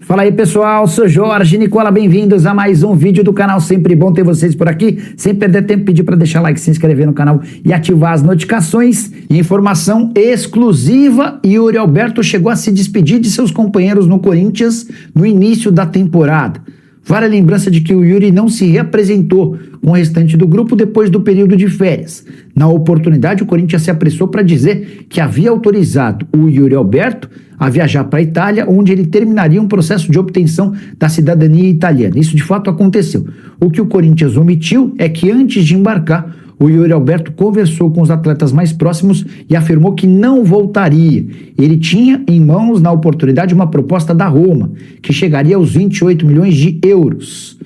Fala aí, pessoal, sou Jorge Nicola, bem-vindos a mais um vídeo do canal. Sempre bom ter vocês por aqui. Sem perder tempo, pedir para deixar like, se inscrever no canal e ativar as notificações. Informação exclusiva: Yuri Alberto chegou a se despedir de seus companheiros no Corinthians no início da temporada. Vale a lembrança de que o Yuri não se reapresentou com o restante do grupo depois do período de férias. Na oportunidade, o Corinthians se apressou para dizer que havia autorizado o Yuri Alberto a viajar para a Itália, onde ele terminaria um processo de obtenção da cidadania italiana. Isso de fato aconteceu. O que o Corinthians omitiu é que antes de embarcar, o Yuri Alberto conversou com os atletas mais próximos e afirmou que não voltaria. Ele tinha em mãos, na oportunidade, uma proposta da Roma, que chegaria aos 28 milhões de euros.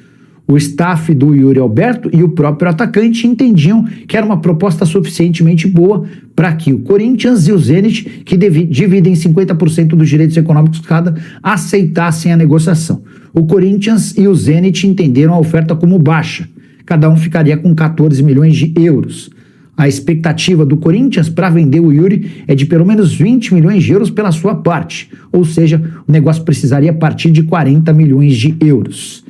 O staff do Yuri Alberto e o próprio atacante entendiam que era uma proposta suficientemente boa para que o Corinthians e o Zenit, que dividem 50% dos direitos econômicos cada, aceitassem a negociação. O Corinthians e o Zenit entenderam a oferta como baixa. Cada um ficaria com 14 milhões de euros. A expectativa do Corinthians para vender o Yuri é de pelo menos 20 milhões de euros pela sua parte, ou seja, o negócio precisaria partir de 40 milhões de euros.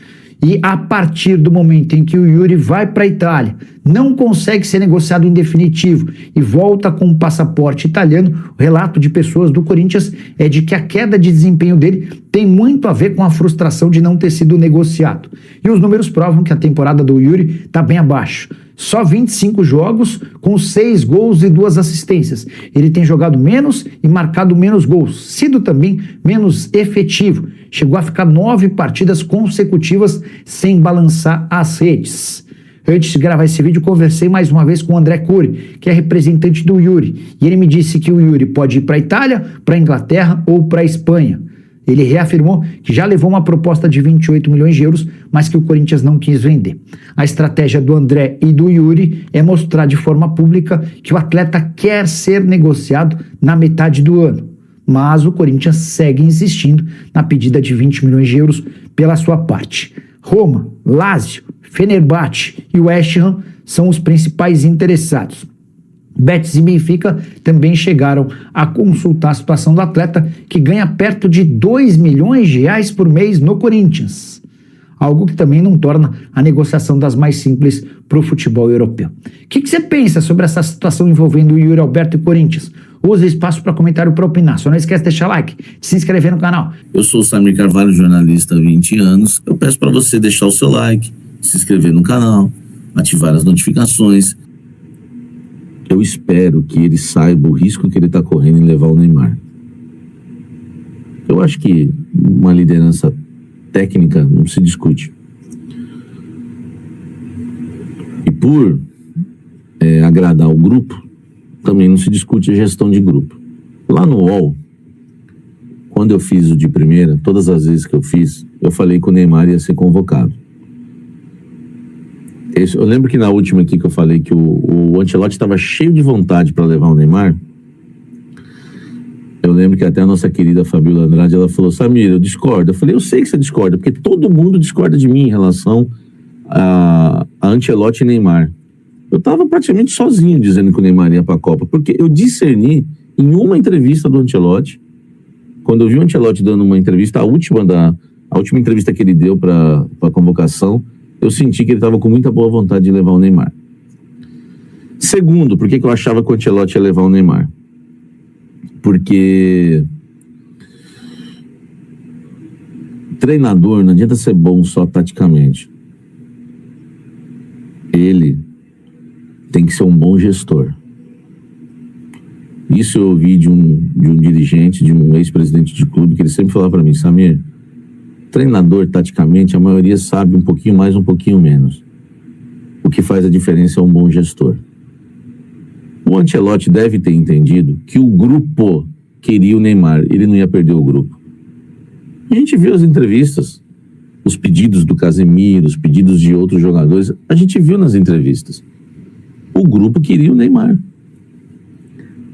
E a partir do momento em que o Yuri vai para a Itália, não consegue ser negociado em definitivo e volta com um passaporte italiano, o relato de pessoas do Corinthians é de que a queda de desempenho dele tem muito a ver com a frustração de não ter sido negociado. E os números provam que a temporada do Yuri está bem abaixo. Só 25 jogos com 6 gols e 2 assistências. Ele tem jogado menos e marcado menos gols, sido também menos efetivo. Chegou a ficar 9 partidas consecutivas sem balançar as redes. Antes de gravar esse vídeo, conversei mais uma vez com o André Cury, que é representante do Yuri. E ele me disse que o Yuri pode ir para a Itália, para a Inglaterra ou para a Espanha. Ele reafirmou que já levou uma proposta de 28 milhões de euros, mas que o Corinthians não quis vender. A estratégia do André e do Yuri é mostrar de forma pública que o atleta quer ser negociado na metade do ano. Mas o Corinthians segue insistindo na pedida de 20 milhões de euros pela sua parte. Roma, Lazio, Fenerbahçe e West Ham são os principais interessados. Betis e Benfica também chegaram a consultar a situação do atleta, que ganha perto de 2 milhões de reais por mês no Corinthians. Algo que também não torna a negociação das mais simples para o futebol europeu. O que você pensa sobre essa situação envolvendo o Yuri Alberto e o Corinthians? Use espaço para comentário para opinar. Só não esquece de deixar like, de se inscrever no canal. Eu sou o Samir Carvalho, jornalista há 20 anos. Eu peço para você deixar o seu like, se inscrever no canal, ativar as notificações. Eu espero que ele saiba o risco que ele está correndo em levar o Neymar. Eu acho que uma liderança técnica não se discute. E por agradar o grupo, também não se discute a gestão de grupo. Lá no UOL, quando eu fiz o de primeira, todas as vezes que eu fiz, eu falei que o Neymar ia ser convocado. Eu lembro que na última aqui que eu falei que o Ancelotti estava cheio de vontade para levar o Neymar. Eu lembro que até a nossa querida Fabiola Andrade, ela falou: Samir, eu discordo. Eu falei: eu sei que você discorda, porque todo mundo discorda de mim em relação a Ancelotti e Neymar. Eu estava praticamente sozinho dizendo que o Neymar ia para a Copa, porque eu discerni em uma entrevista do Ancelotti, quando eu vi o Ancelotti dando uma entrevista, a última entrevista que ele deu para a convocação, eu senti que ele estava com muita boa vontade de levar o Neymar. Segundo, por que eu achava que o Ancelotti ia levar o Neymar? Porque treinador não adianta ser bom só taticamente. Ele tem que ser um bom gestor. Isso eu ouvi de um dirigente, de um ex-presidente de clube, que ele sempre falava para mim: Samir, treinador, taticamente, a maioria sabe um pouquinho mais, um pouquinho menos. O que faz a diferença é um bom gestor. O Ancelotti deve ter entendido que o grupo queria o Neymar, ele não ia perder o grupo. A gente viu as entrevistas, os pedidos do Casemiro, os pedidos de outros jogadores, a gente viu nas entrevistas. O grupo queria o Neymar.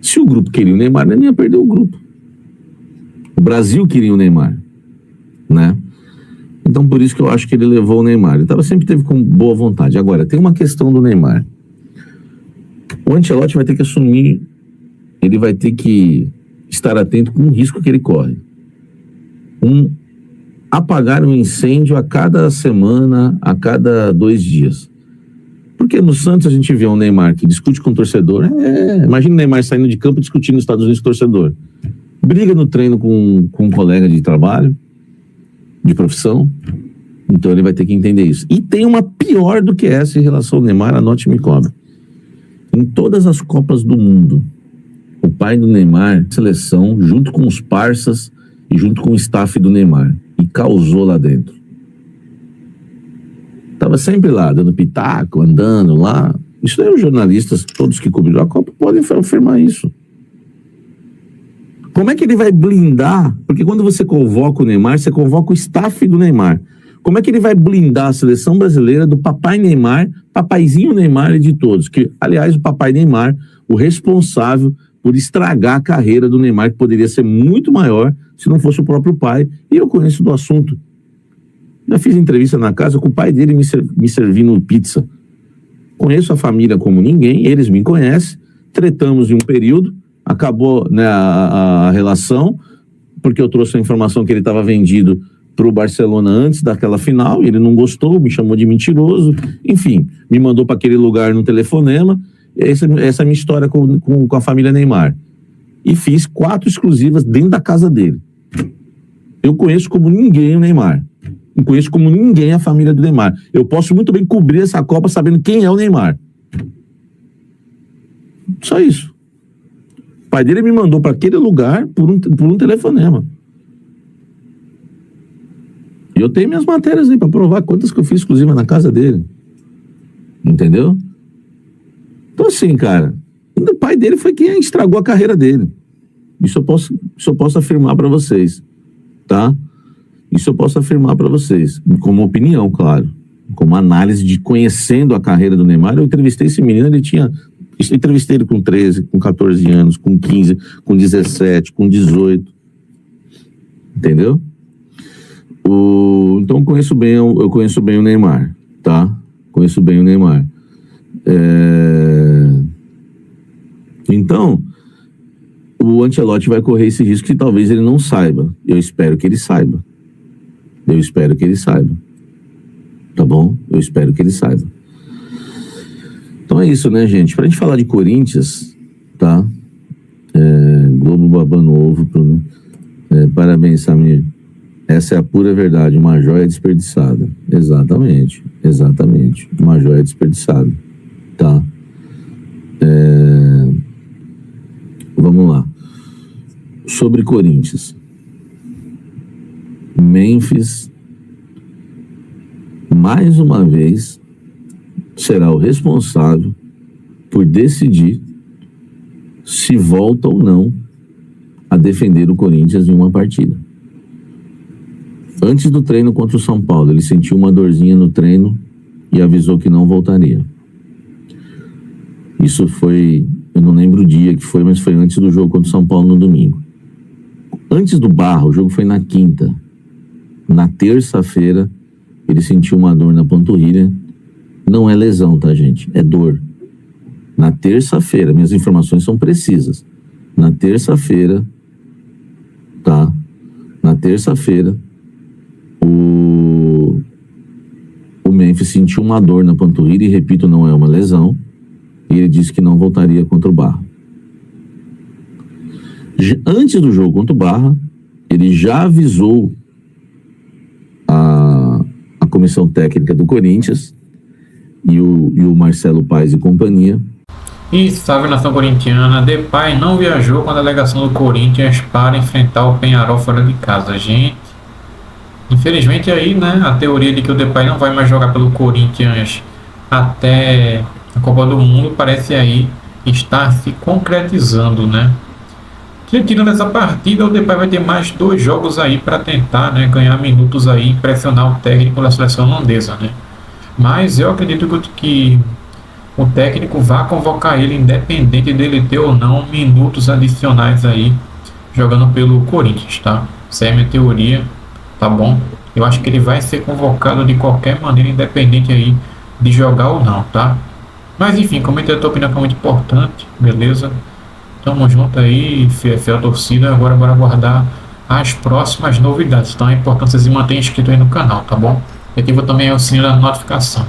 Se o grupo queria o Neymar, ele não ia perder o grupo. O Brasil queria o Neymar, né? Então, por isso que eu acho que ele levou o Neymar. Ele sempre teve com boa vontade. Agora, tem uma questão do Neymar. O Ancelotti vai ter que assumir, ele vai ter que estar atento com o risco que ele corre. apagar um incêndio a cada semana, a cada 2 dias. Porque no Santos a gente vê um Neymar que discute com o torcedor. Imagina o Neymar saindo de campo discutindo nos Estados Unidos com o torcedor. Briga no treino com um colega de trabalho, de profissão. Então ele vai ter que entender isso. E tem uma pior do que essa em relação ao Neymar, anote e me cobre. Em todas as Copas do Mundo, o pai do Neymar, seleção, junto com os parças e junto com o staff do Neymar, e causou lá dentro. Tava sempre lá, dando pitaco, andando lá. Isso aí os jornalistas, todos que cobriram a Copa, podem afirmar isso. Como é que ele vai blindar? Porque quando você convoca o Neymar, você convoca o staff do Neymar. Como é que ele vai blindar a seleção brasileira do papai Neymar, papaizinho Neymar e de todos? Que, aliás, o papai Neymar, o responsável por estragar a carreira do Neymar, que poderia ser muito maior se não fosse o próprio pai. E eu conheço do assunto. Já fiz entrevista na casa com o pai dele me servindo pizza. Conheço a família como ninguém, eles me conhecem, tretamos em um período, acabou, né, a relação, porque eu trouxe a informação que ele estava vendido para o Barcelona antes daquela final, e ele não gostou, me chamou de mentiroso, enfim, me mandou para aquele lugar no telefonema. Essa é a minha história com a família Neymar. E fiz 4 exclusivas dentro da casa dele. Eu conheço como ninguém o Neymar. Não conheço como ninguém a família do Neymar. Eu posso muito bem cobrir essa Copa sabendo quem é o Neymar. Só isso. O pai dele me mandou para aquele lugar por um telefonema. E eu tenho minhas matérias aí para provar quantas que eu fiz exclusiva na casa dele. Entendeu? Então assim, cara, o pai dele foi quem estragou a carreira dele. Isso eu posso afirmar para vocês, tá? Isso eu posso afirmar para vocês, como opinião, claro, como análise de conhecendo a carreira do Neymar. Eu entrevistei esse menino, eu entrevistei ele com 13, com 14 anos, com 15, com 17, com 18, entendeu? Então eu conheço bem o Neymar, tá? Conheço bem o Neymar. Então, o Ancelotti vai correr esse risco que talvez ele não saiba. Eu espero que ele saiba. Tá bom? Eu espero que ele saiba. Então é isso, né, gente? Pra gente falar de Corinthians, tá? Globo babando ovo. Parabéns, Samir. Essa é a pura verdade. Uma joia desperdiçada. Exatamente. Uma joia desperdiçada. Tá? Vamos lá. Sobre Corinthians. Memphis, mais uma vez, será o responsável por decidir se volta ou não a defender o Corinthians em uma partida. Antes do treino contra o São Paulo, ele sentiu uma dorzinha no treino e avisou que não voltaria. Isso foi, eu não lembro o dia que foi, mas foi antes do jogo contra o São Paulo no domingo. Antes do Barra, o jogo foi na quinta. Na terça-feira, ele sentiu uma dor na panturrilha. Não é lesão, tá, gente? É dor. Na terça-feira, minhas informações são precisas. Na terça-feira, tá? Na terça-feira, o Memphis sentiu uma dor na panturrilha, e repito, não é uma lesão. E ele disse que não voltaria contra o Barra. Antes do jogo contra o Barra, ele já avisou a comissão técnica do Corinthians e o Marcelo Paes e companhia. E salve, nação corintiana. Depay não viajou com a delegação do Corinthians para enfrentar o Peñarol fora de casa, gente. Infelizmente aí, né, a teoria de que o Depay não vai mais jogar pelo Corinthians até a Copa do Mundo parece aí estar se concretizando, né? Tirando essa partida, o Depay vai ter mais 2 jogos aí para tentar, né, ganhar minutos aí, pressionar o técnico da seleção holandesa, né? Mas eu acredito que o técnico vai convocar ele, independente dele ter ou não minutos adicionais aí, jogando pelo Corinthians, tá? Essa é a minha teoria, tá bom? Eu acho que ele vai ser convocado de qualquer maneira, independente aí de jogar ou não, tá? Mas enfim, comente a tua opinião, que é muito importante, beleza? Tamo junto aí, fiel torcida. Agora bora aguardar as próximas novidades. Então é importante vocês se manterem inscritos aí no canal, tá bom? E ativa também o sininho da notificação.